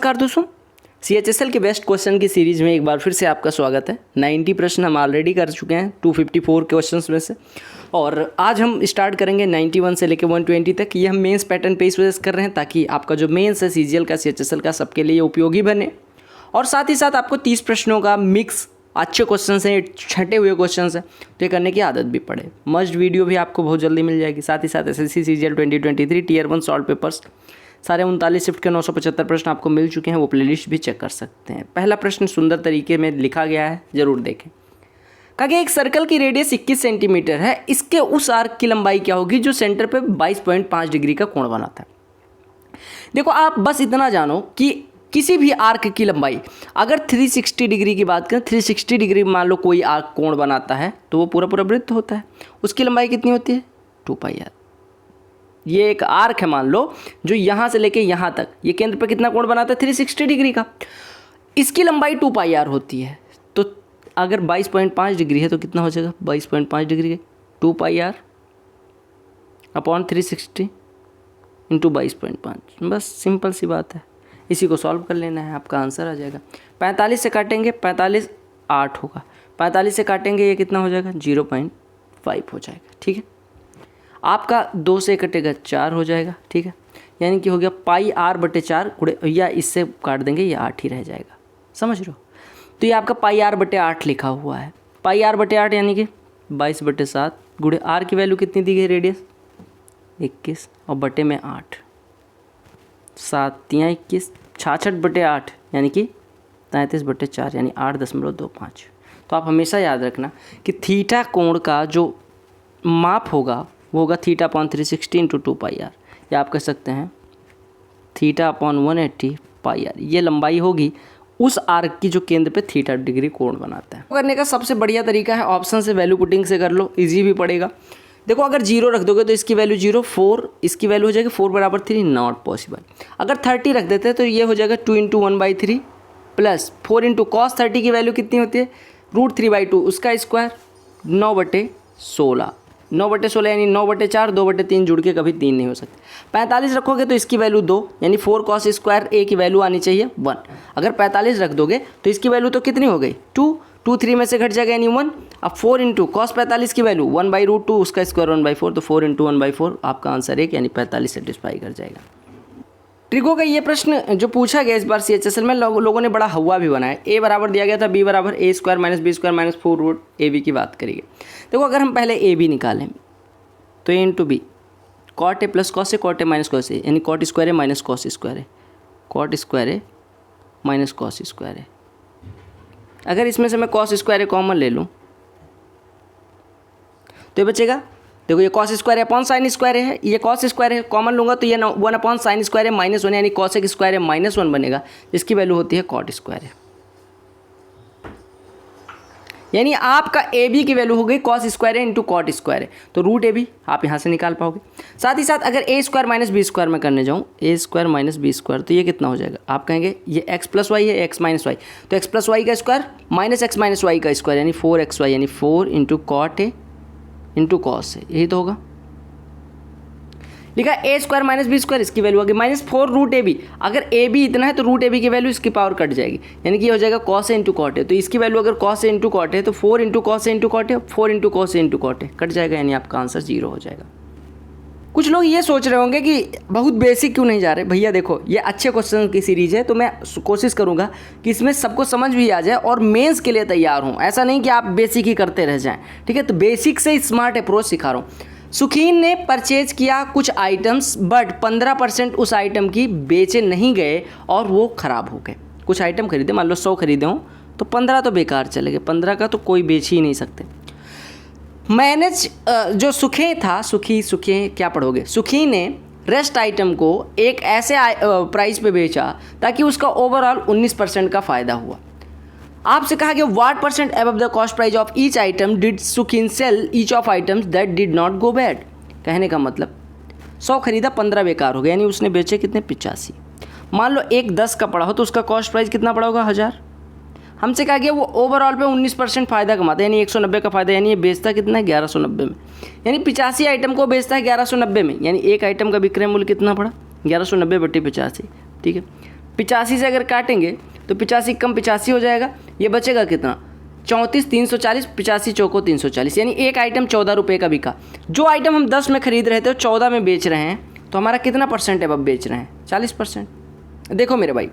नमस्कार दोस्तों, CHSL के बेस्ट क्वेश्चन की सीरीज में एक बार फिर से आपका स्वागत है। 90 प्रश्न हम ऑलरेडी कर चुके हैं 254 क्वेश्चंस में से, और आज हम स्टार्ट करेंगे 91 से लेकर 120 तक। ये हम मेंस पैटर्न पे इस वजह से कर रहे हैं ताकि आपका जो मेंस है CGL का, CHSL का, सबके लिए उपयोगी बने। और साथ ही साथ आपको 30 प्रश्नों का मिक्स अच्छे क्वेश्चन हैं, छटे हुए क्वेश्चन हैं, तो ये करने की आदत भी पड़े। मस्ट वीडियो भी आपको बहुत जल्दी मिल जाएगी। साथ ही साथ SSC CGL 2023 Tier 1 solve papers सारे 39 शिफ्ट के 975 प्रश्न आपको मिल चुके हैं, वो प्लेलिस्ट भी चेक कर सकते हैं। पहला प्रश्न सुंदर तरीके में लिखा गया है, जरूर देखें। कहा कि एक सर्कल की रेडियस 21 सेंटीमीटर है, इसके उस आर्क की लंबाई क्या होगी जो सेंटर पे 22.5 डिग्री का कोण बनाता है। देखो, आप बस इतना जानो कि किसी भी आर्क की लंबाई, अगर 360 डिग्री की बात करें, 360 डिग्री मान लो कोई आर्क कोण बनाता है तो वो पूरा पूरा वृत्त होता है। उसकी लंबाई कितनी होती है? 2πr। ये एक आर्क है मान लो, जो यहाँ से लेके यहाँ तक, ये केंद्र पे कितना कोण बनाता है? 360 डिग्री का। इसकी लंबाई 2πr होती है। तो अगर 22.5 डिग्री है तो कितना हो जाएगा? 22.5 डिग्री 2πr अपॉन 360 इंटू 22.5। बस सिंपल सी बात है, इसी को सॉल्व कर लेना है, आपका आंसर आ जाएगा। 45 से काटेंगे, 45 8 होगा। 45 से काटेंगे, ये कितना हो जाएगा? 0.5 हो जाएगा। ठीक है, आपका 2 से कटेगा 4 हो जाएगा। ठीक है, यानी कि हो गया πr/4 गुणे, या इससे काट देंगे, ये 8 ही रह जाएगा। समझ रहे हो? तो ये आपका πr/8 लिखा हुआ है। πr/8 यानी कि 22/7 गुणे r की वैल्यू कितनी दी गई? रेडियस 21 और बटे में 8, 7 या 21, 66/8 यानी कि 33/4 यानी 8.25। तो आप हमेशा याद रखना कि थीटा कोण का जो माप होगा वो होगा थीटा अपॉन 360 इंटू 2πr, या आप कह सकते हैं थीटा अपॉन 180 πr। ये लंबाई होगी उस आर्क की जो केंद्र पे थीटा डिग्री कोण बनाता है। करने का सबसे बढ़िया तरीका है ऑप्शन से वैल्यू पुटिंग से कर लो, इजी भी पड़ेगा। देखो, अगर 0 रख दोगे तो इसकी वैल्यू 0, 4 इसकी वैल्यू हो जाएगी 4/3, नॉट पॉसिबल। अगर 30 रख देते हैं तो ये हो जाएगा 2 × 1/3 प्लस 4 × cos 30 की वैल्यू कितनी होती है? √3/2, उसका स्क्वायर 9/16। 9/16 यानी 9/4, 2/3 जुड़ के कभी 3 नहीं हो सकते। 45 रखोगे तो इसकी वैल्यू 2, यानी 4 cos स्क्वायर a की वैल्यू आनी चाहिए 1। अगर 45 रख दोगे तो इसकी वैल्यू तो कितनी हो गई? 2, 2 3 में से घट जाएगा यानी 1। अब 4 × cos 45 की वैल्यू 1/√2, उसका स्क्वायर 1/4, तो 4 × 1/4 आपका आंसर 1 यानी 45 सेटिस्फाई कर जाएगा। ट्रिको का ये प्रश्न जो पूछा गया इस बार CHSL में, लोगों ने बड़ा हवा भी बनाया। a बराबर दिया गया था b बराबर a² - b² - 4√ab की बात करिए। देखो, अगर हम पहले a b निकालें तो a × b cot a plus cos a, cot a minus cos a, यानी cot square a minus cos square a, cot square a minus cos square a। अगर इसमें से मैं cos स्क्वायर a कॉमन ले लूँ तो ये बचेगा। देखो, ये cos स्क्वायर है अपॉन साइन स्क्वायर है, ये cos स्क्वायर है कॉमन लूँगा तो ये 1 अपॉन साइन स्क्वायर है -1, यानी cosec स्क्वायर है -1 बनेगा, जिसकी वैल्यू होती है cot स्क्वायर है। यानी आपका ए बी की वैल्यू हो गई cos स्क्वायर है इंटू कॉट स्क्वायर है, तो √ab आप यहाँ से निकाल पाओगे। साथ ही साथ अगर a² - b² में करने जाऊँ, a² - b², तो ये कितना हो जाएगा? आप कहेंगे ये x + y है, x - y, तो x + y का स्क्वायर माइनस x - y का स्क्वायर, यानी 4xy, यानी 4 × cot a इंटू कॉस है, यही तो होगा। लिखा a² - b², इसकी वैल्यू आ गई -4√ab। अगर a b इतना है तो √ab की वैल्यू इसकी पावर कट जाएगी, यानी कि ये हो जाएगा cos a इंटू कॉट है। तो इसकी वैल्यू अगर cos a इंटू कॉट है तो 4 × cos a इंटू कॉट है, 4 × cos a इंटू कॉट है, कट जाएगा, यानी आपका आंसर 0 हो जाएगा। कुछ लोग ये सोच रहे होंगे कि बहुत बेसिक क्यों नहीं जा रहे। भैया देखो, ये अच्छे क्वेश्चन की सीरीज है, तो मैं कोशिश करूँगा कि इसमें सबको समझ भी आ जाए और मेंस के लिए तैयार हूँ। ऐसा नहीं कि आप बेसिक ही करते रह जाएं। ठीक है, तो बेसिक से स्मार्ट अप्रोच सिखा रहा हूँ। सुखीन ने परचेज किया कुछ आइटम्स, बट 15% उस आइटम की बेचे नहीं गए और वो ख़राब हो गए। कुछ आइटम खरीदे, मान लो 100 खरीदे हों तो 15 तो बेकार चले गए, 15 का तो कोई बेच ही नहीं सकते। मैनेज जो सुखे था, सुखी क्या पढ़ोगे? सुखी ने रेस्ट आइटम को एक ऐसे प्राइस पे बेचा ताकि उसका ओवरऑल 19% का फ़ायदा हुआ। आपसे कहा गया what % above the cost price of each item did Sukhin sell each of items that did not go bad. कहने का मतलब 100 खरीदा, 15 बेकार हो गया, यानी उसने बेचे कितने? 85। मान लो एक 10 का पड़ा हो तो उसका कॉस्ट प्राइस कितना पड़ा होगा? 1000। हमसे कहा गया वो ओवरऑल पे 19% फ़ायदा कमाता है, यानी 190 का फ़ायदा, यानी ये बेचता कितना है? 1190 में, यानी 85 आइटम को बेचता है 1190 में, यानी एक आइटम का विक्रय मूल्य कितना पड़ा? 1190/85। ठीक है, 85 से अगर काटेंगे तो 85 कम 85 हो जाएगा, ये बचेगा कितना 34, 340, 85 चौको 340, यानी एक आइटम 14 रुपये का बिका। जो आइटम हम 10 में खरीद रहे थे वो 14 में बेच रहे हैं, तो हमारा कितना परसेंट अब बेच रहे हैं 40%। देखो मेरे भाई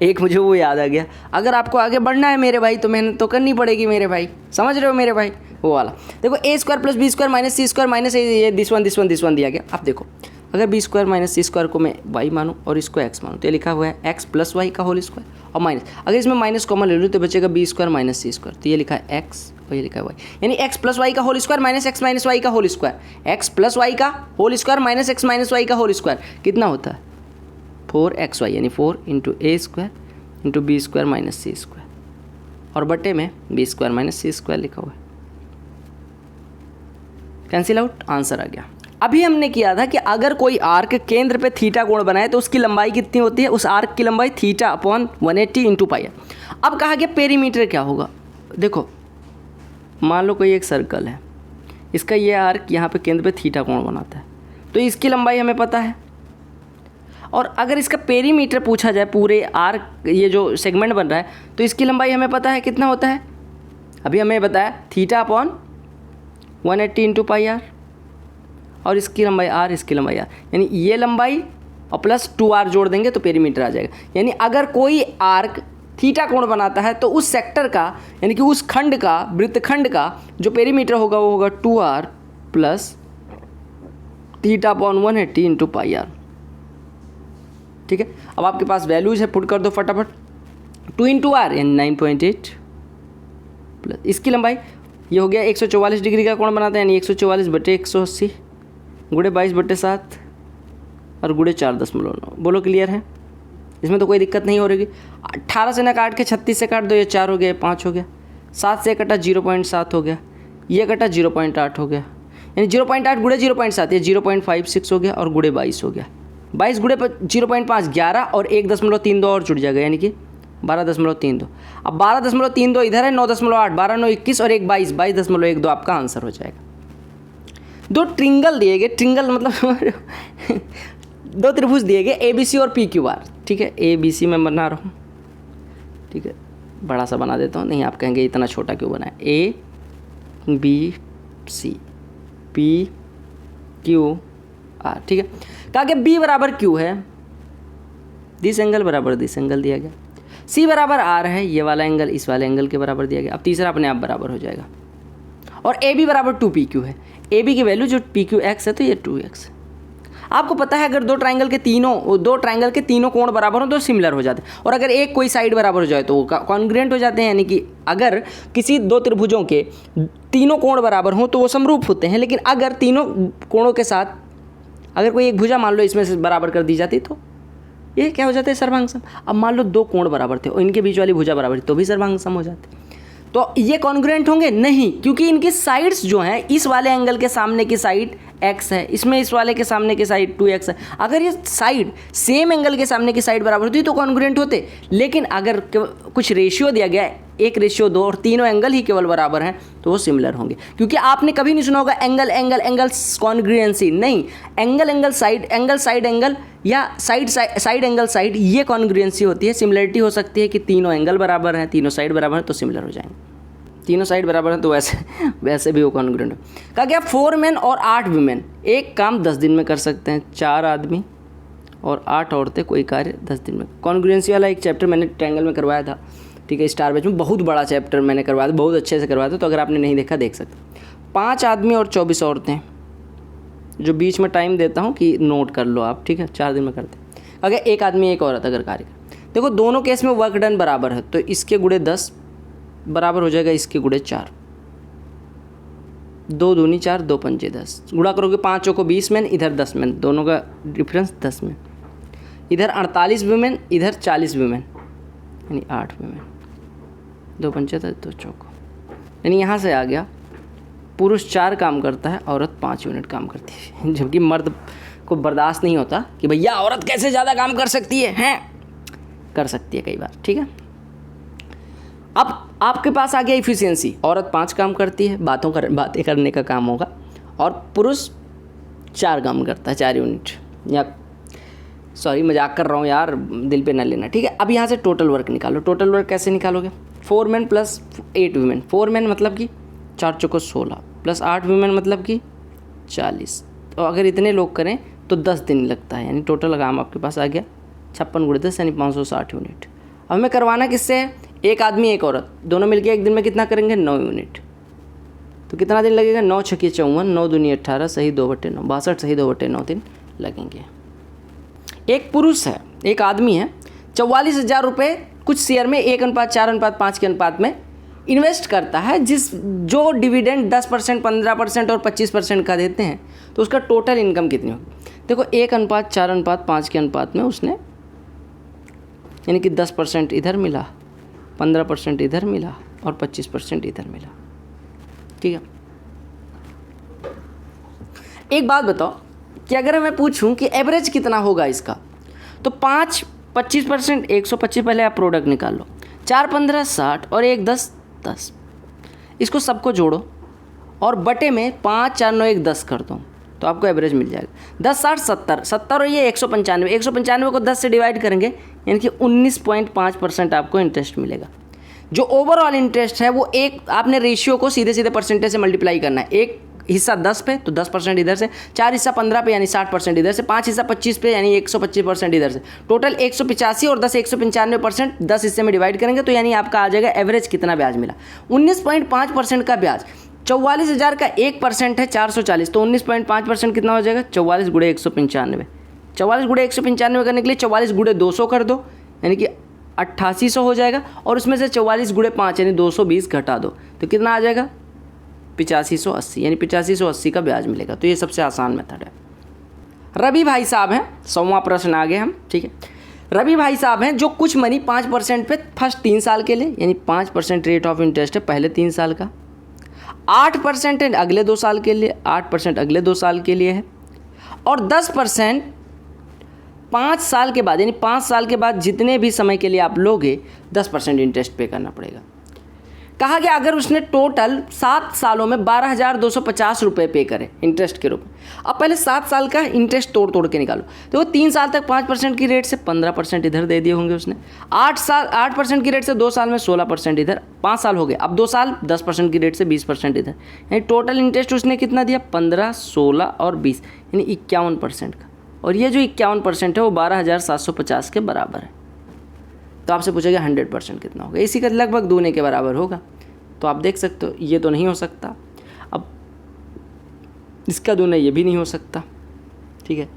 एक मुझे वो याद आ गया, अगर आपको आगे बढ़ना है मेरे भाई तो मेहनत तो करनी पड़ेगी मेरे भाई, समझ रहे हो मेरे भाई, वो वाला। देखो A square plus B square minus C square minus ये दिस वन दिया गया। अब देखो अगर B square minus C square को मैं वाई मानूँ और इसको एक्स मानूँ तो ये लिखा हुआ है एक्स प्लस वाई का होल स्क्वायर और माइनस, अगर इसमें माइनस कॉमन ले लूँ तो बचेगा B square minus C square, तो ये लिखा है एक्स और ये लिखा है वाई, यानी एक्स प्लस वाई का whole square minus X minus Y का whole square, X plus Y का whole square minus X minus Y का होल स्क्वायर कितना होता है 4xy, यानी 4 into A square into B square minus C square और बटे में B square minus C square लिखा हुआ है, कैंसिल आउट, आंसर आ गया। अभी हमने किया था कि अगर कोई आर्क केंद्र पे थीटा कोण बनाए तो उसकी लंबाई कितनी होती है, उस आर्क की लंबाई थीटा अपॉन 180 इंटू पाई है। अब कहा गया पेरीमीटर क्या होगा, देखो मान लो कोई एक सर्कल है, इसका ये आर्क यहाँ पे केंद्र पे थीटा कोण बनाता है, तो इसकी लंबाई हमें पता है, और अगर इसका पेरीमीटर पूछा जाए पूरे आर्क ये जो सेगमेंट बन रहा है तो इसकी लंबाई हमें पता है कितना होता है, अभी हमें बताया theta upon 180 into pi r, और इसकी लंबाई आर, इसकी लंबाई आर, यानी ये लंबाई और प्लस 2r जोड़ देंगे तो पेरीमीटर आ जाएगा। यानी अगर कोई आर्क थीटा कोण बनाता है तो उस सेक्टर का यानी कि उस खंड का वृत्तखंड का जो पेरीमीटर होगा वो होगा 2r plus theta upon 180 into pi r. ठीक है, अब आपके पास वैल्यूज है, पुट कर दो फटाफट, 2 इंटू आर यानी 9.8 प्लस इसकी लंबाई ये हो गया 144 डिग्री का कोण बनाता है, यानी 144 बटे 180 गुड़े 22/7 और गुड़े 4.9। बोलो क्लियर है, इसमें तो कोई दिक्कत नहीं हो रही। 18 से ना काट के 36 से काट दो, ये 4 हो गया, 5 हो गया, 7 से कटा 0.7 हो गया, ये कटा 0.8 हो गया, यानी 0.8 गुड़े 0.7 ये 0.56 हो गया और गुड़े 22 हो गया, 22 गुड़े 0.5 11 और 1.32 और जुड़ जाएगा, यानी कि 12.32। अब 12.32 इधर है, 9.8 12 9 21 और 1 22 22.12 आपका आंसर हो जाएगा। दो ट्रिंगल दिए गए, ट्रिंगल मतलब दो त्रिभुज दिए गए ए बी सी और पी क्यू आर। ठीक है, ए बी सी मैं बना रहा हूँ, ठीक है बड़ा सा बना देता हूँ, नहीं आप कहेंगे इतना छोटा क्यों बनाया, A B C P Q R. ठीक है, कहा कि बी बराबर क्यू है, दिस एंगल बराबर दिस एंगल दिया गया, सी बराबर आर है, ये वाला एंगल इस वाले एंगल के बराबर दिया गया। अब तीसरा अपने आप बराबर हो जाएगा, और ए बी बराबर 2pq है, ए बी की वैल्यू जो pq x है तो ये 2x है। आपको पता है अगर दो ट्राइंगल के तीनों कोण बराबर हो तो सिमिलर हो जाते हैं, और अगर एक कोई साइड बराबर हो जाए तो वो कॉन्ग्रुएंट हो जाते हैं, यानी कि अगर किसी दो त्रिभुजों के तीनों कोण बराबर हों तो वो समरूप होते हैं, लेकिन अगर तीनों कोणों के साथ अगर कोई एक भुजा मान लो इसमें से बराबर कर दी जाती तो ये क्या हो जाता है सर्वांग सम। अब मान लो दो कोण बराबर थे और इनके बीच वाली भुजा बराबर थी तो भी सर्वांग सम हो जाते, तो ये कॉन्ग्रुएंट होंगे नहीं, क्योंकि इनकी साइड्स जो हैं इस वाले एंगल के सामने की साइड x है, इसमें इस वाले के सामने की साइड 2x है। अगर ये साइड सेम एंगल के सामने की साइड बराबर होती तो कॉन्ग्रुएंट होते, लेकिन अगर कुछ रेशियो दिया गया है 1:2 और तीनों एंगल ही केवल बराबर हैं तो वो सिमिलर होंगे। क्योंकि आपने कभी नहीं सुना होगा एंगल एंगल एंगल कॉन्ग्रुएंसी, नहीं, एंगल एंगल साइड एंगल या साइड एंगल साइड, ये कॉन्ग्रुएंसी होती है। सिमिलरिटी हो सकती है कि तीनों एंगल बराबर हैं, तीनों साइड बराबर हैं तो सिमिलर हो जाएंगे, तीनों साइड बराबर हैं तो वैसे भी वो कॉन्ग्रुएंट है। कहा गया 4 मेन और 8 वुमेन एक काम 10 दिन में कर सकते हैं, 4 आदमी और 8 औरतें कोई कार्य 10 दिन में। कॉन्ग्रुएंसी वाला एक चैप्टर मैंने ट्रायंगल में करवाया था, ठीक है, स्टार बैच में, बहुत बड़ा चैप्टर मैंने करवाया था, बहुत अच्छे से करवाया था, तो अगर आपने नहीं देखा देख सकते। 5 आदमी और 24 औरतें, जो बीच में टाइम देता हूँ कि नोट कर लो आप, ठीक है, 4 दिन में करते हैं। अगर एक आदमी एक औरत अगर कार्य करे, देखो दोनों केस में वर्क डन बराबर है तो इसके गुणे 10 बराबर हो जाएगा इसके गुणे 4, 2 दूनी 4 2 पंजे 10, गुणा करोगे 5 को 20 मैन, इधर 10 मैन, दोनों का डिफरेंस 10 मैन, इधर 48 वुमेन इधर 40 वुमेन, यानी 8 वुमेन, 2 पंजे 10 2 चौको, यानी यहाँ से आ गया पुरुष 4 काम करता है, औरत 5 यूनिट काम करती है। जबकि मर्द को बर्दाश्त नहीं होता कि भैया औरत कैसे ज़्यादा काम कर सकती है, हैं कर सकती है कई बार, ठीक है। अब आपके पास आ गया इफ़िशियंसी, औरत 5 काम करती है, बातें करने का काम होगा, और पुरुष 4 काम करता है, 4 यूनिट, या सॉरी मजाक कर रहा हूँ यार, दिल पे ना लेना, ठीक है। अब यहाँ से टोटल वर्क निकालो। टोटल वर्क कैसे निकालोगे? 4 मैन प्लस 8 वीमेन। 4 मैन मतलब कि 4 चौको 16 प्लस 8 वीमेन मतलब कि 40। और अगर इतने लोग करें तो 10 दिन लगता है, यानी टोटल काम आपके पास आ गया 56 × 10 यानी 560 यूनिट। अब हमें करवाना किससे है? एक आदमी एक औरत, दोनों मिलकर एक दिन में कितना करेंगे? 9 यूनिट। तो कितना दिन लगेगा? 9 × 6 = 54, 9 दूनी 18, सही 2/9, 62 सही 2/9 दिन लगेंगे। एक पुरुष है, एक आदमी है, 44,000 रुपये कुछ शेयर में 1:4:5 के अनुपात में इन्वेस्ट करता है, जो डिविडेंड 10%, 15% और 25% का देते हैं। तो उसका टोटल इनकम कितनी होगी? देखो 1:4:5 के अनुपात में उसने, यानी कि 10% इधर मिला, 15% इधर मिला और 25% इधर मिला, ठीक है। एक बात बताओ कि अगर मैं पूछूं कि एवरेज कितना होगा इसका, तो 5 25%, 125 पहले आप प्रोडक्ट निकाल लो, 4 15 60 और 1 10 10, इसको सबको जोड़ो और बटे में 5 4 9 1 10 कर दो, तो आपको एवरेज मिल जाएगा 10 60 70 70 और ये 195, 195 को 10 से डिवाइड करेंगे यानी कि 19.5% आपको इंटरेस्ट मिलेगा। जो ओवरऑल इंटरेस्ट है वो एक, आपने रेशियो को सीधे सीधे परसेंटेज से मल्टीप्लाई करना है। एक हिस्सा 10 पे तो 10% इधर से, 4 हिस्सा 15 पे यानी 60% इधर से, 5 हिस्सा 25 पे यानी 125% इधर से, टोटल 185 और 10 195%, 10 हिस्से में डिवाइड करेंगे तो यानी आपका आ जाएगा एवरेज कितना ब्याज मिला, 19.5% का ब्याज। 44,000 का 1% है 440, तो 19.5% कितना हो जाएगा? 44 × 195। 44 × 195 करने के लिए 44 × 200 कर दो यानी कि 8800 हो जाएगा, और उसमें से 44 × 5 यानी 220 घटा दो तो कितना आ जाएगा? 8580, यानी 8580 का ब्याज मिलेगा। तो ये सबसे आसान मेथड है। रवि भाई साहब हैं, 100वां प्रश्न आ गए हम, ठीक है। रवि भाई साहब हैं जो कुछ मनी 5% पे फर्स्ट 3 साल के लिए, यानी 5% रेट ऑफ इंटरेस्ट है पहले 3 साल का, 8% है अगले 2 साल के लिए, 8% अगले 2 साल के लिए है, और 10% 5 साल के बाद, यानी 5 साल के बाद जितने भी समय के लिए आप लोगे 10% इंटरेस्ट पे करना पड़ेगा। कहा गया अगर उसने टोटल 7 सालों में 12,250 रुपये पे करे इंटरेस्ट के रूप में। अब पहले 7 साल का इंटरेस्ट तोड़ के निकालो, तो वो 3 साल तक 5% की रेट से 15% इधर दे दिए होंगे उसने, 8% की रेट से 2 साल में 16% इधर, 5 साल हो गए, अब 2 साल 10% की रेट से 20% इधर, यानी टोटल इंटरेस्ट उसने कितना दिया? 15, 16 और 20 यानी 51% का। और ये जो 51% है वो 12,750 के बराबर है। तो आपसे पूछेगा 100% कितना होगा? इसी का लगभग दूने के बराबर होगा। तो आप देख सकते हो ये तो नहीं हो सकता, अब इसका दूना ये भी नहीं हो सकता, ठीक है,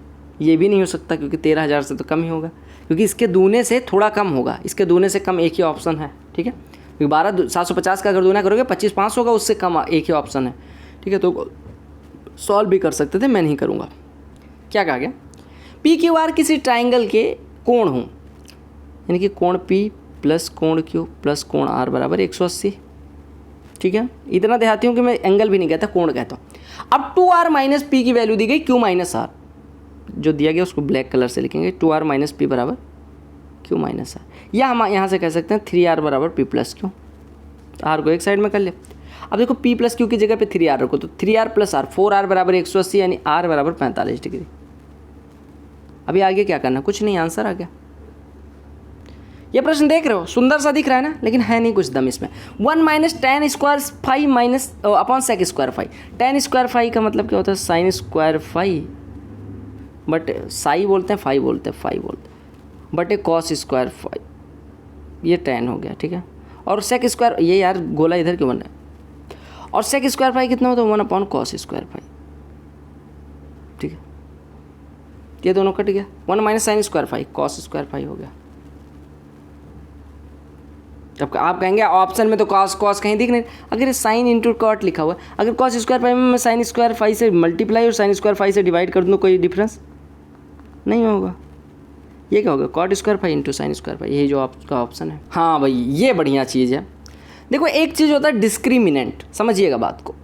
ये भी नहीं हो सकता क्योंकि 13,000 से तो कम ही होगा, क्योंकि इसके दूने से थोड़ा कम होगा, इसके दूने से कम एक ही ऑप्शन है, ठीक है, क्योंकि 12,750 का अगर दूना करोगे 25,500 होगा, उससे कम एक ही ऑप्शन है, ठीक है। तो सॉल्व भी कर सकते थे, मैं नहीं करूँगा। क्या कहा गया? PQR किसी ट्राइंगल के कोण हों, यानी कि कोण P प्लस कोण Q प्लस कोण R बराबर 180, ठीक है। इतना देहाती हूँ कि मैं एंगल भी नहीं कहता, कोण कहता हूँ। अब 2R माइनस P की वैल्यू दी गई Q माइनस R, जो दिया गया उसको ब्लैक कलर से लिखेंगे, 2R माइनस P बराबर Q माइनस R, या हम यहाँ से कह सकते हैं 3R बराबर P प्लस Q। R को एक साइड में कर ले। अब देखो P प्लस Q की जगह पे 3R रखो, तो 3R प्लस R, 4R बराबर 180 यानी R बराबर 45 डिग्री। अभी आगे क्या करना? कुछ नहीं, आंसर आ गया। ये प्रश्न देख रहे हो, सुंदर सा दिख रहा है ना, लेकिन है नहीं कुछ दम इसमें। 1 minus tan square phi minus upon sec square phi. tan square phi का मतलब क्या होता है? Sine square phi, but psi बोलते हैं, फाई बोलते हैं, फाई बोलते हैं, but a cos square phi, ये tan हो गया, ठीक है। और सेक स्क्वायर, ये यार गोला इधर क्यों बन रहा है? और सेक स्क्वायर फाई कितना होता है? 1 अपॉन कॉस स्क्वायर फाई, ठीक है। ये दोनों कट गया, 1 minus sine square phi, cos square phi हो गया। अब आप कहेंगे ऑप्शन में तो कॉस कहीं दिख नहीं, अगर साइन इंटू कॉट लिखा हुआ, अगर कॉस स्क्वायर फाई में मैं साइन स्क्वायर फाई से मल्टीप्लाई और साइन स्क्वायर फाई से डिवाइड कर दूँ, कोई डिफरेंस नहीं होगा। ये क्या होगा? Cot square phi into sine square phi, यही जो आपका ऑप्शन है। हाँ भाई, ये बढ़िया चीज़ है। देखो एक चीज़ होता है डिस्क्रिमिनेंट, समझिएगा बात को।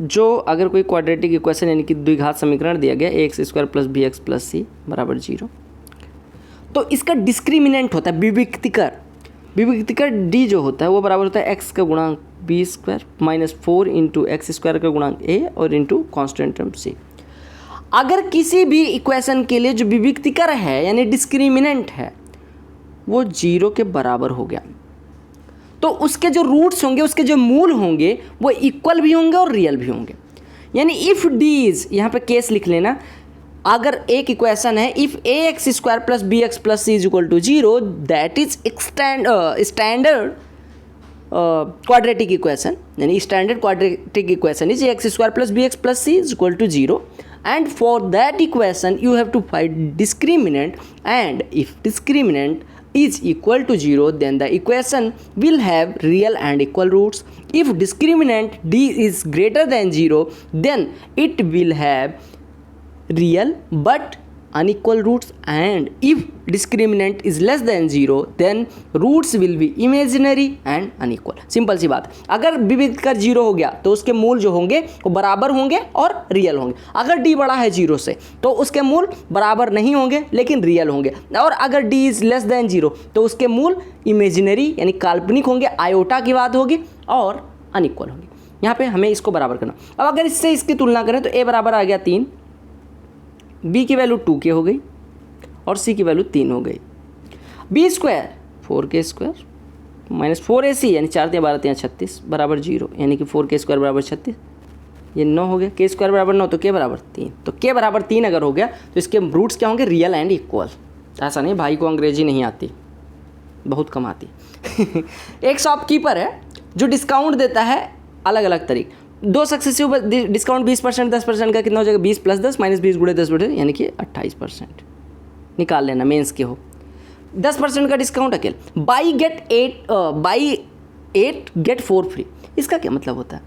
जो अगर कोई क्वाड्रेटिक इक्वेशन यानी कि द्विघात समीकरण दिया गया x square plus bx plus c बराबर 0, तो इसका डिस्क्रिमिनेंट होता है विविक्तिकर। विविक्तिकर d जो होता है वो बराबर होता है x का गुणांक b square minus 4 into x square का गुणांक a और इंटू कॉन्स्टेंट टर्म c। अगर किसी भी इक्वेशन के लिए जो विविक्तिकर है यानी डिस्क्रिमिनेंट है वो 0 के बराबर हो गया तो उसके जो रूट्स होंगे, उसके जो मूल होंगे वो इक्वल भी होंगे और रियल भी होंगे। यानी इफ़ डी इज, यहाँ पे केस लिख लेना, अगर एक इक्वेशन है if A X square plus B X plus C is equal to 0 that is standard quadratic equation, यानी standard quadratic equation is X square plus B X plus C is equal to 0 and for that equation you have to find discriminant, and if discriminant is equal to 0 then the equation will have real and equal roots. If discriminant d is greater than 0 then it will have real but unequal roots, and if discriminant is less than 0 then roots will be imaginary and unequal. Simple सी बात, अगर विविक्तिकर 0 हो गया तो उसके मूल जो होंगे वो बराबर होंगे और रियल होंगे। अगर d बड़ा है 0 से तो उसके मूल बराबर नहीं होंगे लेकिन रियल होंगे, और अगर d इज लेस देन 0 तो उसके मूल इमेजिनरी यानी काल्पनिक होंगे, आयोटा की बात होगी और अनइक्वल होंगे। यहाँ पे हमें इसको बराबर करना। अब अगर इससे इसकी तुलना करें तो a बराबर आ गया 3, b की वैल्यू 2k हो गई और c की वैल्यू 3 हो गई। b square 4k square minus 4ac यानी 4 × 12 × 36 बराबर 0, यानी कि 4k स्क्वायर बराबर 36, ये 9 हो गया। k स्क्वायर बराबर 9 तो k बराबर 3, तो k बराबर 3 अगर हो गया तो इसके रूट्स क्या होंगे? Real and equal. ऐसा नहीं भाई को अंग्रेजी नहीं आती, बहुत कम आती। एक शॉपकीपर है जो डिस्काउंट देता है अलग अलग तरीके, 2 सक्सेसिव डिस्काउंट 20%, 10% का कितना हो जाएगा? 20 + 10 -20 × 10% यानी कि 28%। निकाल लेना, मेंस के हो। 10% का डिस्काउंट अकेले, बाई 8 गेट 4 फ्री। इसका क्या मतलब होता है?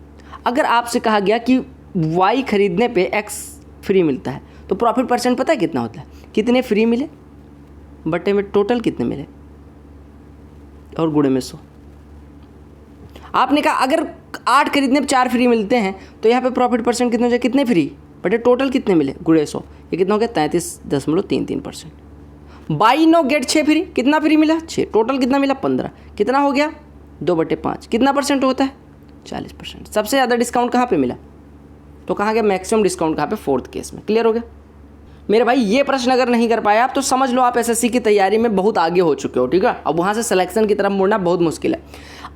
अगर आपसे कहा गया कि y खरीदने पे x फ्री मिलता है तो प्रॉफिट परसेंट पता है कितना होता है? कितने फ्री मिले बटे में टोटल कितने मिले और गुणे में 100। आपने कहा अगर 8 खरीदने पे 4 फ्री मिलते हैं तो यहाँ पे प्रॉफिट परसेंट कितने हो जाए? कितने फ्री बटे टोटल कितने मिले गुणे 100, ये कितना हो गया? 33.33%। बाई 9 गेट 6 फ्री, कितना फ्री मिला? 6, टोटल कितना मिला? 15, कितना हो गया? 2/5, कितना परसेंट होता है? 40%। सबसे ज़्यादा डिस्काउंट कहाँ पे मिला? तो कहाँ गया मैक्सिमम डिस्काउंट? कहाँ पे? 4th केस में। क्लियर हो गया मेरे भाई? ये प्रश्न अगर नहीं कर पाए आप तो समझ लो आप एसएससी की तैयारी में बहुत आगे हो चुके हो, ठीक है। अब वहाँ से सिलेक्शन की तरफ मुड़ना बहुत मुश्किल है।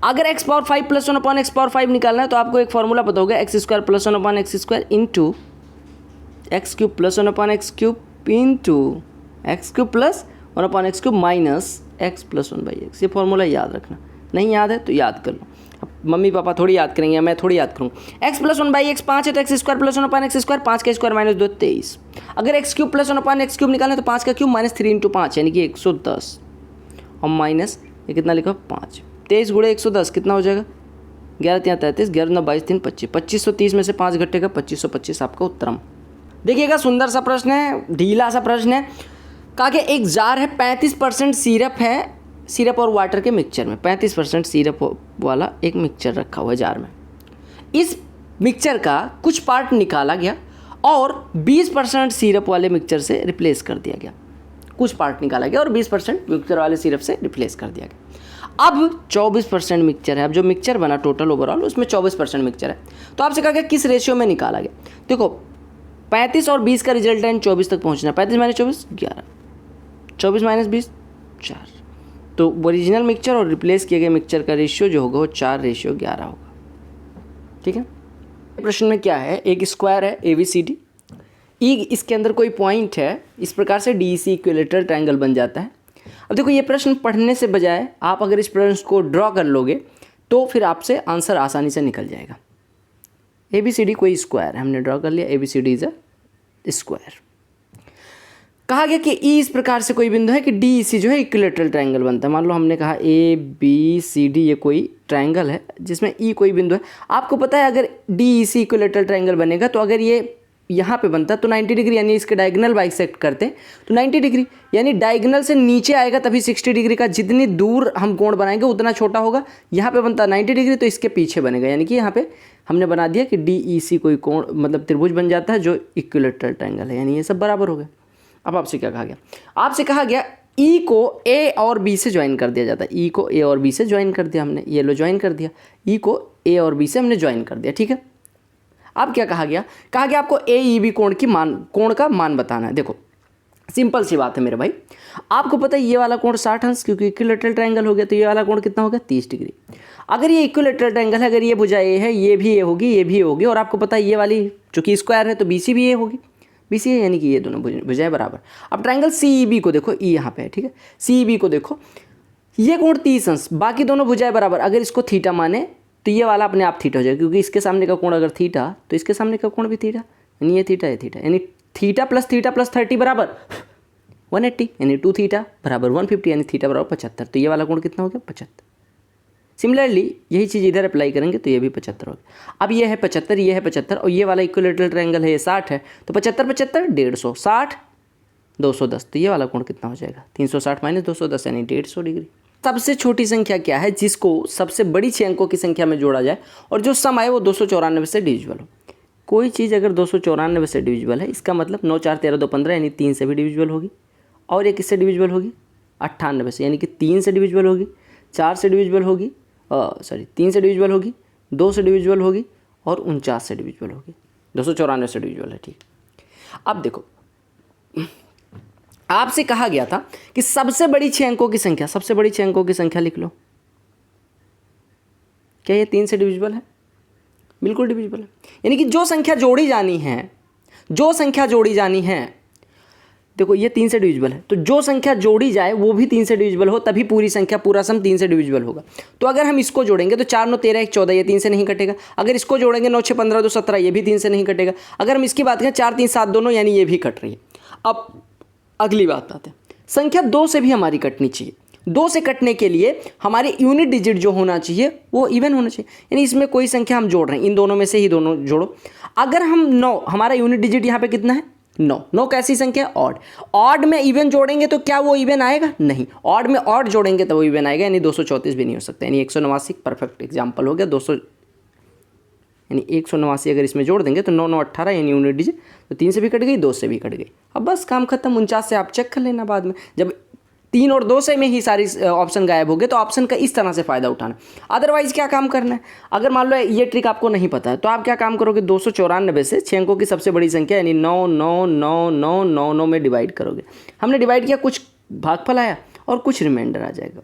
अगर x⁴ + 1/(x⁴ 5) निकालना है तो आपको एक फॉर्मूला पता होगा, x² + 1/(x² into x³ + 1/(x³ into x³ + 1/(x³ minus x + 1/x। ये फॉर्मूला याद रखना, नहीं याद है तो याद कर लो। अब मम्मी पापा थोड़ी याद करेंगे, मैं थोड़ी याद करूँगा। x + 1/x 5 है तो x² + 1/(x², 5 का स्क्वायर - 2 23। अगर x³ + 1/(x³ निकालना है तो 5 का क्यूब -3 × 5 यानी कि 110 और माइनस ये कितना लिखा? 5। 23 × 110 कितना हो जाएगा? 11 × 3 33, 11 × 9 22 3 25, 2530 में से 5 घटेगा 2525 आपका उत्तरम। देखिएगा सुंदर सा प्रश्न है, ढीला सा प्रश्न है। कहा कि एक जार है, 35% सिरप है, सिरप और वाटर के मिक्सचर में 35% सिरप वाला एक मिक्सचर रखा हुआ है जार में। इस मिक्सचर का कुछ पार्ट निकाला गया और 20% सिरप वाले मिक्सचर से रिप्लेस कर दिया गया। कुछ पार्ट निकाला गया और 20% मिक्सचर वाले सिरप से रिप्लेस कर दिया गया। अब 24% मिक्सचर है। अब जो मिक्सचर बना टोटल ओवरऑल उसमें 24% मिक्सचर है। तो आपसे कहा गया किस रेशियो में निकाला गया? देखो 35 और 20 का रिजल्टेंट 24 तक पहुंचना। 35 - 24 11, 24 - 20 4। तो ओरिजिनल मिक्सचर और रिप्लेस किए गए मिक्सचर का रेशियो जो होगा वो 4:11 होगा। ठीक है। प्रश्न में क्या है? एक स्क्वायर है ABCD, इसके अंदर कोई पॉइंट है, इस प्रकार से DEC इक्विलेटरल ट्रायंगल बन जाता है। अब देखो ये प्रश्न पढ़ने से बजाय आप अगर इस प्रश्न को ड्रॉ कर लोगे तो फिर आपसे आंसर आसानी से निकल जाएगा। ABCD कोई स्क्वायर है, हमने ड्रॉ कर लिया, ABCD इज अ स्क्वायर। कहा गया कि E इस प्रकार से कोई बिंदु है कि DEC जो है इक्विलेटरल ट्रायंगल बनता है। मान लो हमने कहा ABCD ये कोई ट्रायंगल है जिसमें E कोई बिंदु है। आपको पता है अगर DEC इक्विलेटरल ट्रायंगल बनेगा तो अगर ये यहाँ पे बनता है तो 90 डिग्री यानी इसके डायगोनल बाइसेक्ट करते हैं तो 90 डिग्री यानी डायगोनल से नीचे आएगा तभी 60 डिग्री का, जितनी दूर हम कोण बनाएंगे उतना छोटा होगा। यहाँ पे बनता है 90 डिग्री तो इसके पीछे बनेगा, यानी कि यहाँ पे हमने बना दिया कि DEC कोई कोण मतलब त्रिभुज बन जाता है जो इक्विलेटरल ट्रायंगल है, यानी ये सब बराबर हो गए। अब आपसे क्या कहा गया? आपसे कहा गया E को A और B से ज्वाइन कर दिया जाता है। E को A और B से ज्वाइन कर दिया हमने, ये लो ज्वाइन कर दिया। E को A और B से हमने ज्वाइन कर दिया, ठीक है। अब क्या कहा गया आपको AEB कोण का मान बताना है। देखो सिंपल सी बात है मेरे भाई, आपको पता है ये वाला कोण 60 अंश, क्योंकि इक्विलैटरल ट्रायंगल हो गया, तो ये वाला कोण कितना हो गया 30 डिग्री। अगर ये इक्विलैटरल ट्रायंगल है, अगर ये भुजा ए है, ये भी ए होगी, ये भी ए होगी, और आपको पता है ये वाली चूंकि स्क्वायर है तो BC भी ए होगी, BC है यानी कि ये दोनों भुजाएं बराबर। अब ट्रायंगल CEB को देखो, ई यहाँ पे है, ठीक है, CEB को देखो, ये कोण 30 अंश, बाकी दोनों भुजाएं बराबर, अगर इसको थीटा माने तो ये वाला अपने आप थीटा हो जाएगा, क्योंकि इसके सामने का कोण अगर थीटा तो इसके सामने का कोण भी थीटा, यानी ये थीटा यानी थीटा प्लस 30 बराबर 180, यानी 2 थीटा बराबर 150, यानी थीटा बराबर 75। तो ये वाला कोण कितना हो गया 75। सिमिलरली यही चीज़ इधर अप्लाई करेंगे तो ये भी 75 हो गया। अब ये है 75, ये है 75, और ये वाला इक्विलैटरल ट्रायंगल है, ये 60 है, तो 75 150, 60 210, तो ये वाला कोण कितना हो जाएगा 360 माइनस 210 यानी 150 डिग्री। सबसे छोटी संख्या क्या है जिसको सबसे बड़ी 6 अंकों की संख्या में जोड़ा जाए और जो सम आए वो 294 से डिविजिबल हो। कोई चीज़ अगर 294 से डिविजिबल है, इसका मतलब 9 4 13 2 15 यानी 3 से भी डिविजिबल होगी, और ये किससे डिविजिबल होगी 98 से, यानी कि 3 से डिविजिबल होगी, 4 से डिविजिबल होगी, 3 से डिविजिबल होगी, 2 से डिविजिबल होगी, और 49 से डिविजिबल होगी। 294 से डिविजिबल है, ठीक। अब देखो आपसे कहा गया था कि सबसे बड़ी 6 अंकों की संख्या, सबसे बड़ी 6 अंकों की संख्या लिख लो। क्या ये 3 से डिविजिबल है? बिल्कुल डिविजिबल है, यानी कि जो संख्या जोड़ी जानी है, देखो ये 3 से डिविजिबल है, तो जो संख्या जोड़ी जाए वो भी 3 से डिविजिबल हो, तभी पूरी संख्या पूरा सम 3 से डिविजिबल होगा। तो अगर हम इसको जोड़ेंगे तो 4 9 13 1 14, ये 3 से नहीं कटेगा। अगर इसको जोड़ेंगे 9 6 15 2 17, ये भी 3 से नहीं कटेगा। अगर हम इसकी बात करें 4 3 7 दोनों, यानी ये भी कट रही है। अब अगली बात आते हैं, संख्या 2 से भी हमारी कटनी चाहिए। 2 से कटने के लिए हमारे यूनिट डिजिट जो होना चाहिए वो इवन होना चाहिए, यानी इसमें कोई संख्या हम जोड़ रहे हैं, इन दोनों में से ही दोनों जोड़ो। अगर हम 9, हमारा यूनिट डिजिट यहाँ पे कितना है 9, 9 कैसी संख्या है ऑड में इवन जोड़ेंगे तो क्या वो इवन आएगा? नहीं। ऑड में ऑड जोड़ेंगे तो वो इवन आएगा, यानी 234 भी नहीं हो सकता, यानी 189 परफेक्ट एग्जाम्पल हो गया। 200 यानी 189 अगर इसमें जोड़ देंगे तो 9 9 18 यानी यूनिट डिजिट, तो 3 से भी कट गई, 2 से भी कट गई। अब बस काम खत्म। 49 से आप चेक कर लेना बाद में, जब 3 और 2 से में ही सारी ऑप्शन गायब हो गए तो ऑप्शन का इस तरह से फ़ायदा उठाना। अदरवाइज क्या काम करना है, अगर मान लो ये ट्रिक आपको नहीं पता है तो आप क्या काम करोगे, 294 से 6 अंकों की सबसे बड़ी संख्या यानी 9 9 9 9 9 9 में डिवाइड करोगे। हमने डिवाइड किया, कुछ भागफल आया और कुछ रिमाइंडर आ जाएगा।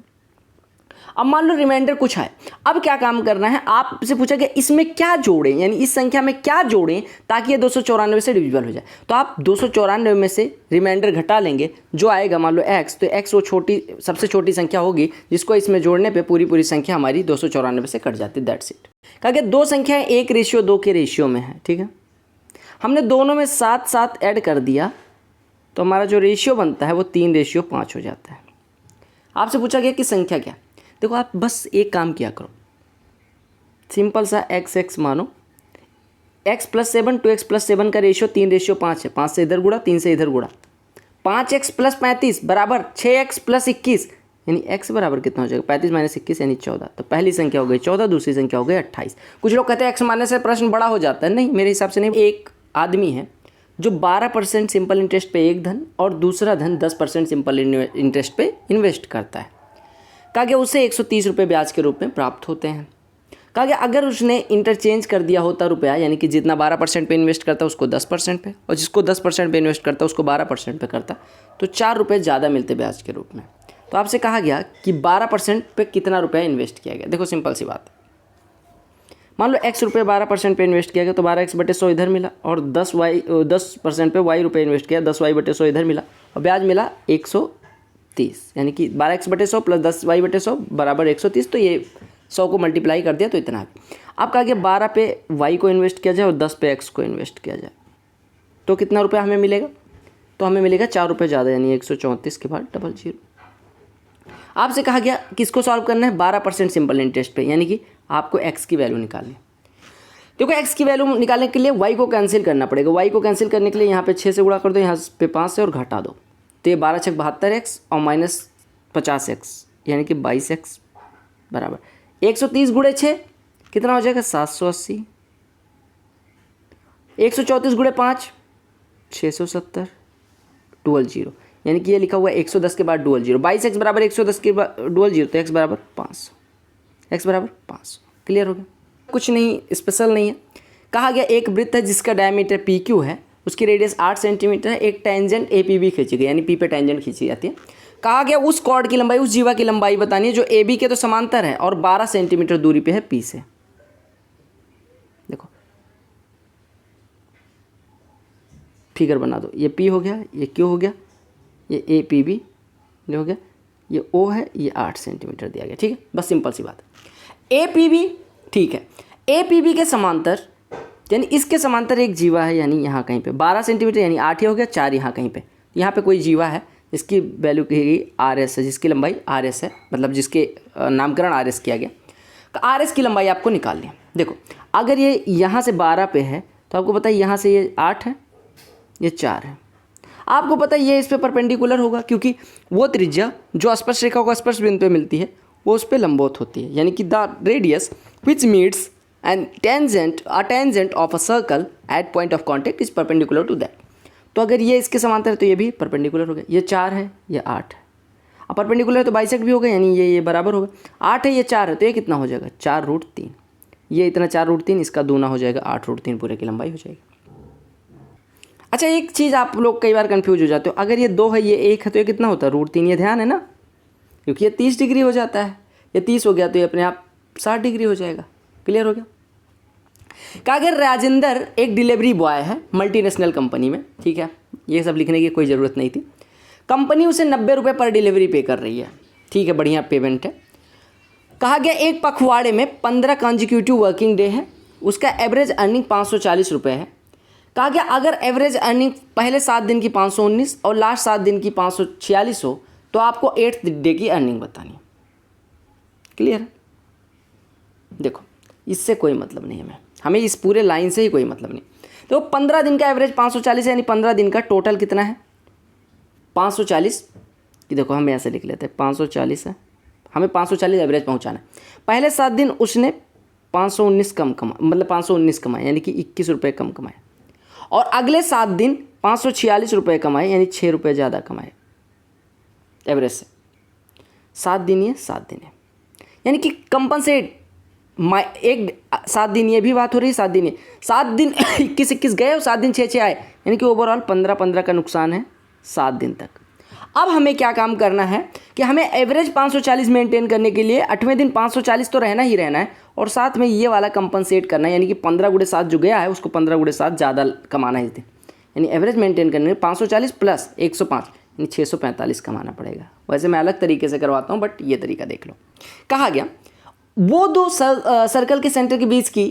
अब मान लो रिमाइंडर कुछ है, अब क्या काम करना है, आपसे पूछा गया इसमें क्या जोड़ें, यानी इस संख्या में क्या जोड़ें ताकि ये 294 से डिविजिबल हो जाए। तो आप 294 में से रिमाइंडर घटा लेंगे, जो आएगा मान लो x, तो x वो सबसे छोटी संख्या होगी जिसको इसमें जोड़ने पे पूरी संख्या हमारी 294 से कट जाती है। That's it. कहा कि 2 संख्याएं 1:2 के रेशियो में है, ठीक है। हमने दोनों में 7 7 ऐड कर दिया तो हमारा जो रेशियो बनता है वो 3:5 हो जाता है। आपसे पूछा गया कि संख्या क्या। देखो आप बस एक काम किया करो, सिंपल सा x मानो, x + 7 2x + 7 का रेशियो 3:5 है। 5 से इधर गुणा, 3 से इधर गुणा, 5x + 35 बराबर 6x + 21, यानी x बराबर कितना हो जाएगा 35 - 21 यानी 14। तो पहली संख्या हो गई 14, दूसरी संख्या हो गई 28। कुछ लोग कहते हैं x मानने से प्रश्न बड़ा हो जाता है, नहीं, मेरे हिसाब से नहीं। एक आदमी है जो 12% सिंपल इंटरेस्ट पे एक धन और दूसरा धन 10% सिंपल इंटरेस्ट पे इन्वेस्ट करता है। कहा गया उसे 130 रुपये ब्याज के रूप में प्राप्त होते हैं। कहा गया अगर उसने इंटरचेंज कर दिया होता रुपया, यानी कि जितना 12% पे इन्वेस्ट करता उसको 10% पे, और जिसको 10% पे इन्वेस्ट करता उसको 12% पे करता, तो 4 रुपये ज़्यादा मिलते ब्याज के रूप में। तो आपसे कहा गया कि 12% पे कितना रुपया इन्वेस्ट किया गया। देखो सिंपल सी बात, मान लो x रुपये 12% पे इन्वेस्ट किया गया तो 12x/100 इधर मिला, और 10% पे y रुपये इन्वेस्ट किया 10y/100 इधर मिला, और ब्याज मिला 130, यानी कि 12x/100 + 10y/100 बराबर 130। तो ये 100 को मल्टीप्लाई कर दिया तो इतना है। अब कहा गया 12 पे y को इन्वेस्ट किया जाए और 10 पे x को इन्वेस्ट किया जाए तो कितना रुपया हमें मिलेगा, तो हमें मिलेगा 4 रुपये ज़्यादा, यानी 134 के बाद 00। आपसे कहा गया किसको सॉल्व करना है, 12% सिंपल इंटरेस्ट पे, यानी कि आपको x की वैल्यू निकालनी। देखो x की वैल्यू निकालने के लिए y को कैंसिल करना पड़ेगा। y को कैंसिल करने के लिए यहाँ पे 6 से गुणा कर दो, यहाँ पे 5 से और घटा दो, तो ये 12 × 72x और -50x यानी कि 22x बराबर 130 × 6 कितना हो जाएगा 780, 134 × 5 670, 00, यानी कि ये लिखा हुआ है 110 के बाद 00। 22x बराबर 110 के बाद 00, तो x बराबर 500, x बराबर 500। क्लियर हो गया, कुछ नहीं स्पेशल नहीं है। कहा गया एक वृत्त है जिसका डायमीटर पी क्यू है, उसकी रेडियस 8 सेंटीमीटर है, एक टेंजेंट ए पी बी खींची गई, यानी पी पे टेंजेंट खींची जाती है। कहा गया उस कॉर्ड की लंबाई, उस जीवा की लंबाई बतानी है जो ए बी के तो समांतर है और 12 सेंटीमीटर दूरी पे है पी से। देखो फिगर बना दो, ये पी हो गया, ये क्यू हो गया, ये ए पी बी हो गया, ये ओ है, ये 8 सेंटीमीटर दिया गया। ठीक है, बस सिंपल सी बात है। ए पी बी ठीक है, ए पी बी के समांतर यानी इसके समांतर एक जीवा है, यानी यहाँ कहीं पे 12 सेंटीमीटर यानी 8 ही हो गया, 4 यहाँ कहीं पे, यहाँ पे कोई जीवा है जिसकी वैल्यू कही गई आर एस है, जिसकी लंबाई आर एस है, मतलब जिसके नामकरण आर एस किया गया। तो आर एस की लंबाई आपको निकालनी है। देखो अगर ये यहाँ से 12 पे है तो आपको पता है यहाँ से ये 8 है, ये 4 है। आपको पता है ये इस पे परपेंडिकुलर होगा क्योंकि वो त्रिज्या जो स्पर्श रेखा को स्पर्श बिंदु पे मिलती है वो उस पे लंबवत होती है, यानी कि the radius which meets and tangent of a circle at point of contact is perpendicular to that. तो अगर ये इसके समांतर है तो ये भी परपेंडिकुलर हो गया, ये 4 है, ये 8 है। अब परपेंडिकुलर है तो बाइसेक्ट भी होगा, यानी ये बराबर होगा। 8 है, ये 4 है, तो ये कितना हो जाएगा 4√3। ये इतना 4√3, इसका दूना हो जाएगा 8√3, पूरे की लंबाई हो जाएगी। अच्छा एक चीज़ आप लोग कई बार कंफ्यूज हो जाते हो, अगर ये 2 है ये 1 है तो ये कितना होता है √3। ये ध्यान है ना, क्योंकि ये 30 डिग्री हो जाता है, ये 30 हो गया तो ये अपने आप 60 डिग्री हो जाएगा। क्लियर हो गया। कहा अगर राजेंद्र एक डिलीवरी बॉय है मल्टीनेशनल कंपनी में, ठीक है, ये सब लिखने की कोई ज़रूरत नहीं थी। कंपनी उसे 90 रुपये पर डिलीवरी पे कर रही है, ठीक है, बढ़िया पेमेंट है। कहा गया एक पखवाड़े में 15 कॉन्जिक्यूटिव वर्किंग डे है, उसका एवरेज अर्निंग 540 रुपये है। कहा गया अगर एवरेज अर्निंग पहले 7 दिन की 519 और लास्ट 7 दिन की 546 हो तो आपको 8th डे की अर्निंग बतानी। क्लियर है। देखो इससे कोई मतलब नहीं है, हमें इस पूरे लाइन से ही कोई मतलब नहीं। तो 15 दिन का एवरेज 540 है, यानी 15 दिन का टोटल कितना है 540 कि देखो हम ऐसे लिख लेते हैं 540 है, हमें 540 एवरेज पहुंचाना है। पहले 7 दिन उसने 519 कम कमा, मतलब 519 कमाए, यानी कि 21 रुपये कम कमाए, और अगले 7 दिन 546 रुपये कमाए, यानी 6 रुपये ज़्यादा कमाए एवरेज से। 7 दिन ये 7 दिन है, यानी कि कंपनसेट एक 7 दिन ये भी बात हो रही है, 7 दिन ये 7 दिन 21 गए और 7 दिन 6 आए, यानी कि ओवरऑल 15 का नुकसान है 7 दिन तक। अब हमें क्या काम करना है कि हमें एवरेज 540 मेंटेन करने के लिए 8वें दिन 540 तो रहना ही रहना है, और साथ में ये वाला कंपनसेट करना है, यानी कि 15 × 7 जो गया है उसको 15 × 7 ज़्यादा कमाना है इस दिन, यानी एवरेज मेंटेन करने में 540 प्लस 105 यानी 645 कमाना पड़ेगा। वैसे मैं अलग तरीके से करवाता हूँ, बट ये तरीका देख लो। कहा गया वो दो सर्कल के सेंटर के बीच की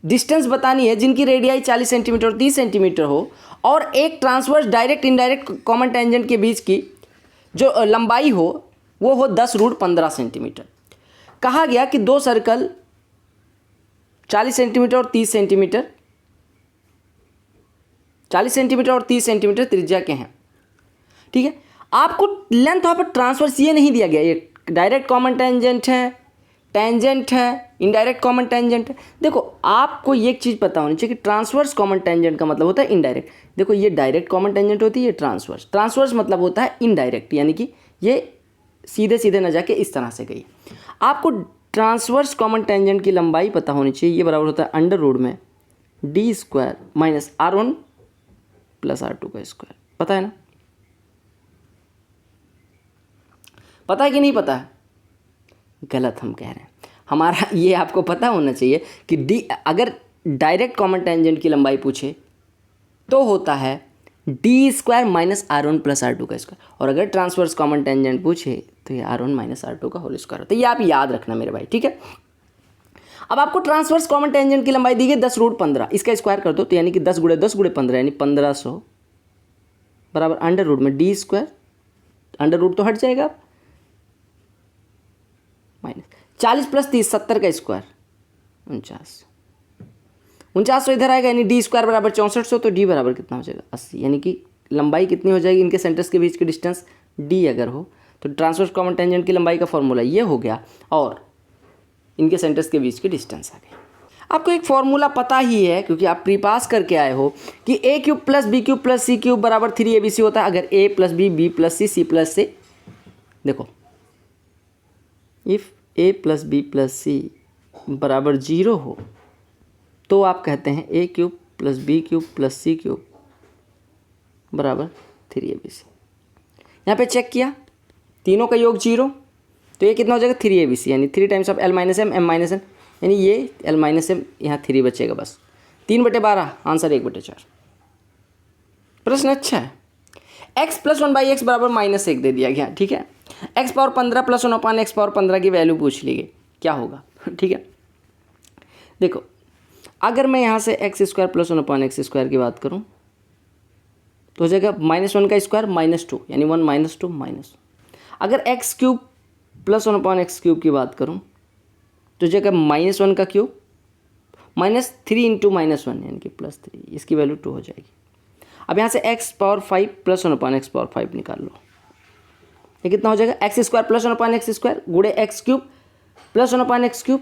डिस्टेंस बतानी है जिनकी रेडियाई 40 सेंटीमीटर और 30 सेंटीमीटर हो, और एक transverse direct indirect common tangent के बीच की जो लंबाई हो वो हो 10√15 सेंटीमीटर। कहा गया कि दो सर्कल 40 सेंटीमीटर और 30 सेंटीमीटर 40 सेंटीमीटर और 30 सेंटीमीटर त्रिज्या के हैं। ठीक है, आपको लेंथ ऑफ ट्रांसवर्स ये नहीं दिया गया, ये डायरेक्ट कॉमन टेंजेंट है, इनडायरेक्ट कॉमन टेंजेंट है। देखो आपको ये एक चीज़ पता होनी चाहिए कि ट्रांसवर्स कॉमन टेंजेंट का मतलब होता है इनडायरेक्ट। देखो ये डायरेक्ट कॉमन टेंजेंट होती है, ये ट्रांसवर्स मतलब होता है इनडायरेक्ट, यानी कि ये सीधे सीधे न जाके इस तरह से गई। आपको ट्रांसवर्स कॉमन टेंजेंट की लंबाई पता होनी चाहिए, ये बराबर होता है √ d² - r1 + r2 का स्क्वायर। पता है ना, पता है कि नहीं पता है? गलत हम कह रहे हैं। हमारा ये आपको पता होना चाहिए कि डी अगर डायरेक्ट कॉमन टेंजेंट की लंबाई पूछे तो होता है d² - r1 + r2 का स्क्वायर, और अगर ट्रांसवर्स कॉमन टेंजेंट पूछे तो ये r1 - r2 का होल स्क्वायर होता है। ये आप याद रखना मेरे भाई, ठीक है। अब आपको ट्रांसवर्स कॉमन टेंजेंट की लंबाई दी गई 10√15, इसका स्क्वायर कर दो तो यानी कि 10 × 10 × 15 यानी 1500 बराबर √d², अंडर तो हट जाएगा, -40 + 30 70 का स्क्वायर 4900 इधर आएगा, यानी d² बराबर 6400, तो d बराबर कितना हो जाएगा 80, यानी कि लंबाई कितनी हो जाएगी इनके सेंटर्स के बीच की डिस्टेंस d अगर हो तो ट्रांसवर्स कॉमन टेंजेंट की लंबाई का फॉर्मूला ये हो गया, और इनके सेंटर्स के बीच की डिस्टेंस आ गई। आपको एक फॉर्मूला पता ही है क्योंकि आप प्री पास करके आए हो कि a³ + b³ + c³ बराबर 3abc होता है। अगर a + b, b + c, c + c, देखो इफ़ a + b + c बराबर 0 हो तो आप कहते हैं a cube plus B cube plus C cube बराबर 3abc। यहाँ पे चेक किया तीनों का योग 0, तो ये कितना हो जाएगा 3abc, यानी 3 times of l minus M, m minus n, यानी ये l माइनस एम, यहाँ 3 बचेगा बस। 3/12 आंसर 1/4। प्रश्न अच्छा है। x प्लस 1/x बराबर -1 दे दिया गया, ठीक है। x power 15 plus 1 x power 15 की वैल्यू पूछ ली गई, क्या होगा, ठीक है। देखो अगर मैं यहाँ से x² प्लस 1/x² की बात करूँ तो हो जाएगा -1 का स्क्वायर -2, यानी 1 - 2 माइनस। अगर x³ प्लस 1/x³ की बात करूँ तो हो जाएगा -1 का क्यूब -3 × -1 यानी कि +3, इसकी वैल्यू 2 हो जाएगी। अब यहाँ से x power 5 plus 1/x power 5 निकाल लो, ये कितना हो जाएगा x² प्लस 1/x² गुणे x³ प्लस 1/x³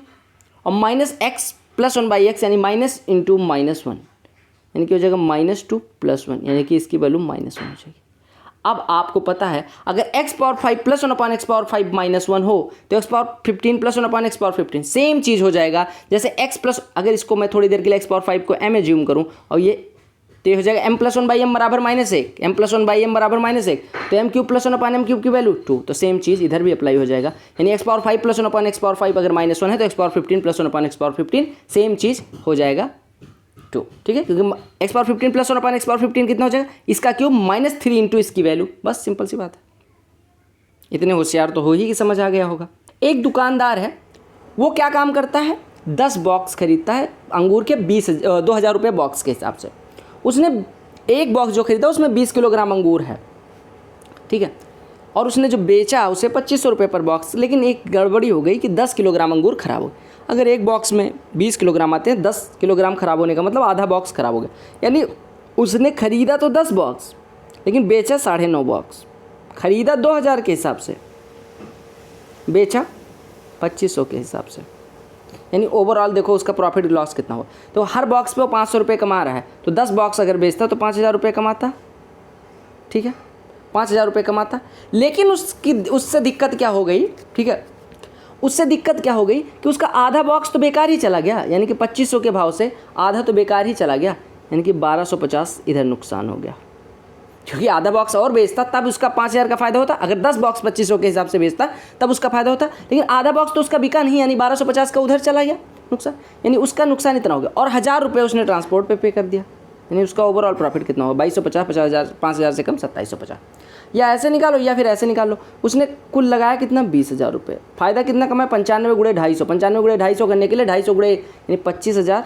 और -x प्लस 1/x यानी माइनस इंटू -1 यानी कि हो जाएगा -2 + 1 यानी कि इसकी वैल्यू -1 हो जाएगी। अब आपको पता है अगर x power 5 plus 1/x power 5 -1 हो तो x power 15 plus 1/x power 15 same चीज़ हो जाएगा जैसे x प्लस, अगर इसको मैं थोड़ी देर के लिए x पावर 5 को m एज्यूम करूँ और ये तो हो जाएगा m + 1/m बराबर -1, m + 1/m बराबर -1, तो m³ प्लस 1/m³ की वैल्यू 2, तो सेम चीज़ इधर भी अप्लाई हो जाएगा, यानी x power 5 plus 1/x power 5 अगर -1 है तो x power 15 plus 1/x power 15 same चीज़ हो जाएगा 2, ठीक है, क्योंकि x power 15 plus 1/x power 15 कितना हो जाएगा, इसका क्यूब -3 इंटू इसकी वैल्यू, बस सिंपल सी बात है। इतने होशियार तो हो ही कि समझ आ गया होगा। एक दुकानदार है, वो क्या काम करता है, 10 बॉक्स खरीदता है अंगूर के 2000 रुपये बॉक्स के हिसाब से। उसने एक बॉक्स जो खरीदा उसमें 20 किलोग्राम अंगूर है, ठीक है, और उसने जो बेचा उसे 2500 रुपये पर बॉक्स, लेकिन एक गड़बड़ी हो गई कि 10 किलोग्राम अंगूर खराब हो गए। अगर एक बॉक्स में 20 किलोग्राम आते हैं, 10 किलोग्राम खराब होने का मतलब आधा बॉक्स खराब हो गया, यानी उसने खरीदा तो 10 बॉक्स लेकिन बेचा 9.5 बॉक्स। खरीदा 2000 के हिसाब से, बेचा 2500 के हिसाब से, यानी ओवरऑल देखो उसका प्रॉफिट लॉस कितना हुआ। तो हर बॉक्स पे वो 500 रुपये कमा रहा है, तो 10 बॉक्स अगर बेचता तो 5000 रुपये कमाता, ठीक है, 5000 रुपये कमाता। लेकिन उससे दिक्कत क्या हो गई, ठीक है, उससे दिक्कत क्या हो गई कि उसका आधा बॉक्स तो बेकार ही चला गया, यानी कि 2500 के भाव से आधा तो बेकार ही चला गया, यानी कि 1250 इधर नुकसान हो गया। क्योंकि आधा बॉक्स और बेचता तब उसका 5000 का फ़ायदा होता, अगर 10 बॉक्स 2500 के हिसाब से बेचता तब उसका फ़ायदा होता, लेकिन आधा बॉक्स तो उसका बिका नहीं, यानी 1250 का उधर चला गया नुकसान, यानी उसका नुकसान इतना हो गया। और 1000 रुपये उसने ट्रांसपोर्ट पे कर दिया, यानी उसका ओवरऑल प्रॉफिट कितना होगा 2250, 50,000, 5000 से कम 2750। या ऐसे निकालो या फिर ऐसे निकाल लो, उसने कुल लगाया कितना 20,000 रुपये, फ़ायदा कितना कमाया 95 गुणे 250, 95 गुणे 250 करने के लिए 250 गुणे यानी 25,000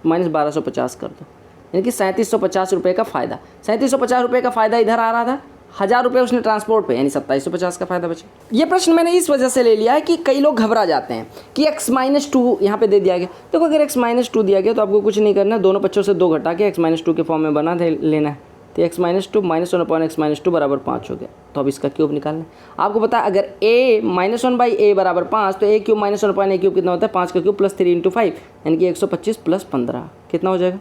माइनस 1250 कर दो, यानी कि 3750 रुपये का फ़ायदा। 3750 रुपये का फ़ायदा इधर आ रहा था, 1000 रुपये उसने ट्रांसपोर्ट पे, यानी 2750 का फ़ायदा बचा। ये प्रश्न मैंने इस वजह से ले लिया है कि कई लोग घबरा जाते हैं कि x-2 यहाँ पे दे दिया गया। देखो अगर x-2 दिया गया तो आपको कुछ नहीं करना, दोनों पक्षों से 2 घटा के x-2 के फॉर्म में बना लेना है, तो x-2 -1/x-2 बराबर 5 हो गया। तो अब इसका क्यूब निकालना है। आपको पता है अगर a -1/a बराबर 5 तो a क्यूब -1/a³ कितना होता है, 5 का क्यूब प्लस 3 × 5 यानी कि 125 प्लस 15 कितना हो जाएगा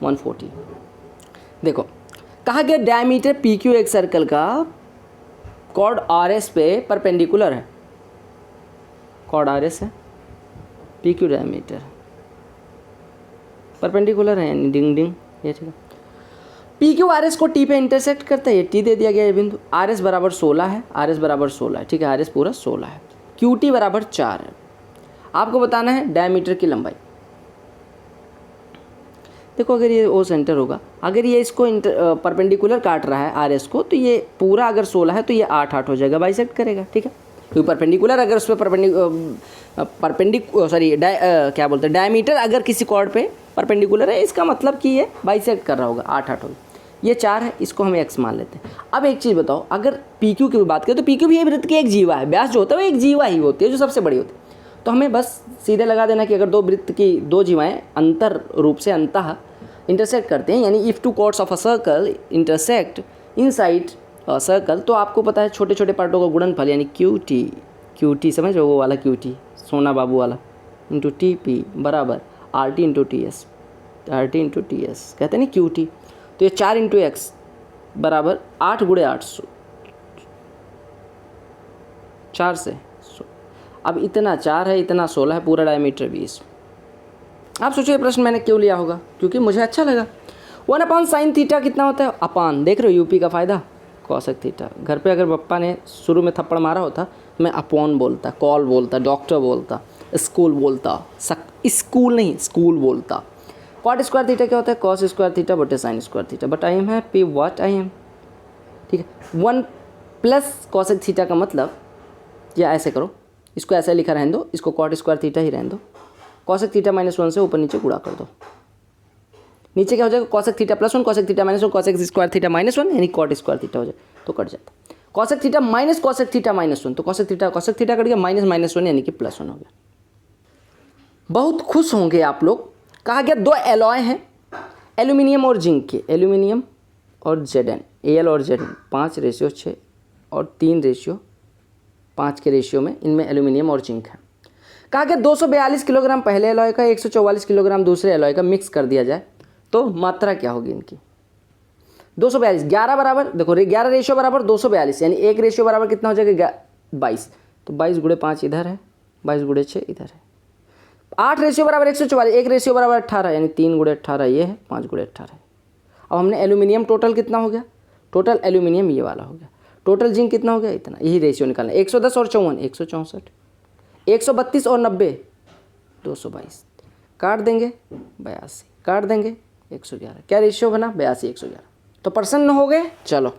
140। देखो कहा गया डायमीटर PQ एक सर्कल का कॉर्ड RS पे परपेंडिकुलर है, कॉर्ड RS है, PQ डायमीटर परपेंडिकुलर है, यानी डिंग डिंग ये ठीक है। PQ RS को T पे इंटरसेक्ट करता है, ये T दे दिया गया ये बिंदु, RS बराबर 16 है, RS बराबर 16 है, ठीक है, RS पूरा 16 है, QT बराबर 4 है। आपको बताना है डायमीटर की लंबाई। देखो अगर ये ओ सेंटर होगा, अगर ये इसको परपेंडिकुलर काट रहा है RS को, तो ये पूरा अगर 16 है तो ये 8 हो जाएगा, बाइसेक्ट करेगा, ठीक है, क्योंकि परपेंडिकुलर अगर उस पर क्या बोलते हैं डायमीटर अगर किसी कॉर्ड पे परपेंडिकुलर है, इसका मतलब कि ये बाइसेक्ट कर रहा होगा, 8 होगा। ये 4 है, इसको हम x मान लेते हैं। अब एक चीज़ बताओ, अगर PQ की बात करें तो PQ भी ये वृत्त की एक जीवा है, व्यास जो होता है वो एक जीवा ही होती है जो सबसे बड़ी होती है। तो हमें बस सीधे लगा देना कि अगर दो वृत्त की दो जीवाएं अंतर रूप से अंतः इंटरसेक्ट करते हैं, यानी if 2 chords of a circle intersect inside circle, तो आपको पता है छोटे छोटे पार्टों का गुणनफल यानी QT समझ लो, वो वाला QT सोना बाबू वाला इंटू TP बराबर RT इंटू TS कहते हैं नहीं QT। तो ये 4 इंटू x बराबर 8 गुणे 800, 4 से अब इतना 4 है, इतना 16 है, पूरा डायमीटर 20, आप सोचिए प्रश्न मैंने क्यों लिया होगा, क्योंकि मुझे अच्छा लगा। 1/sin थीटा कितना होता है, अपान, देख रहे हो यूपी का फ़ायदा, कॉसेक थीटा। घर पे अगर पप्पा ने शुरू में थप्पड़ मारा होता मैं अपॉन बोलता, कॉल बोलता, डॉक्टर बोलता, स्कूल बोलता, स्कूल नहीं स्कूल बोलता। कॉट स्क्वायर थीटा क्या होता है, कॉस स्क्वायर थीटा बटे sine square theta, but I am happy what I am. ठीक है, 1 प्लस कॉसेक थीटा का मतलब, या ऐसे करो, इसको ऐसे लिखा रहने दो, इसको कॉट स्क्वायर थीटा ही रहने दो, कॉसेक थीटा -1 से ऊपर नीचे गुणा कर दो, नीचे क्या हो जाएगा, cosec theta +1 cosec theta -1 cosec square theta -1 यानी कॉट स्क्वायर थीटा हो जाए, तो कट जाता। Cosec theta minus cosec theta -1, तो कॉसेक थीटा कट गया, -1 यानी कि +1 हो गया। बहुत खुश होंगे आप लोग, कहा गया 2 एलॉय हैं एल्यूमिनियम और जिंक के, एल्यूमिनियम और Zn, Al और Zn 5:6 और 3:5 के रेशियो में इनमें एल्यूमिनियम और जिंक है। कहा गया 242 किलोग्राम पहले एलॉय का, 144 किलोग्राम दूसरे एलॉय का मिक्स कर दिया जाए तो मात्रा क्या होगी इनकी। 242, 11 बराबर, देखो 11 रेशियो बराबर 242, यानी 1 रेशियो बराबर कितना हो जाएगा 22, तो 22 × 5 इधर है, 22 × 6 इधर है। 8 रेशियो बराबर 144, 1 रेशियो बराबर 18, यानी 3 × 18 ये है, 5 × 18 है। अब हमने एल्यूमिनियम टोटल कितना हो गया, टोटल एल्यूमिनियम ये वाला हो गया, टोटल जिंक कितना हो गया इतना, यही रेशियो निकालना है। 110 और 54 164, 132 और 90 222, काट देंगे 82, काट देंगे 111, क्या रेशियो बना 82 111। तो प्रसन्न हो गए। चलो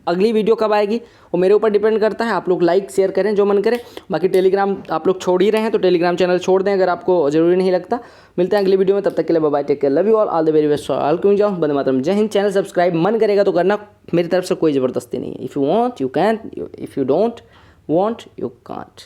अगली वीडियो कब आएगी वो मेरे ऊपर डिपेंड करता है, आप लोग लाइक शेयर करें जो मन करे। बाकी टेलीग्राम आप लोग छोड़ ही रहे हैं तो टेलीग्राम चैनल छोड़ दें अगर आपको ज़रूरी नहीं लगता। मिलते हैं अगली वीडियो में, तब तक के लिए bye bye, take care, love you all the very best, all क्यों जाओ, वंदे मातरम, जय हिंद। चैनल सब्सक्राइब मन करेगा तो करना, मेरी तरफ से कोई ज़बरदस्ती नहीं है। If you want you can, if you don't want you can't.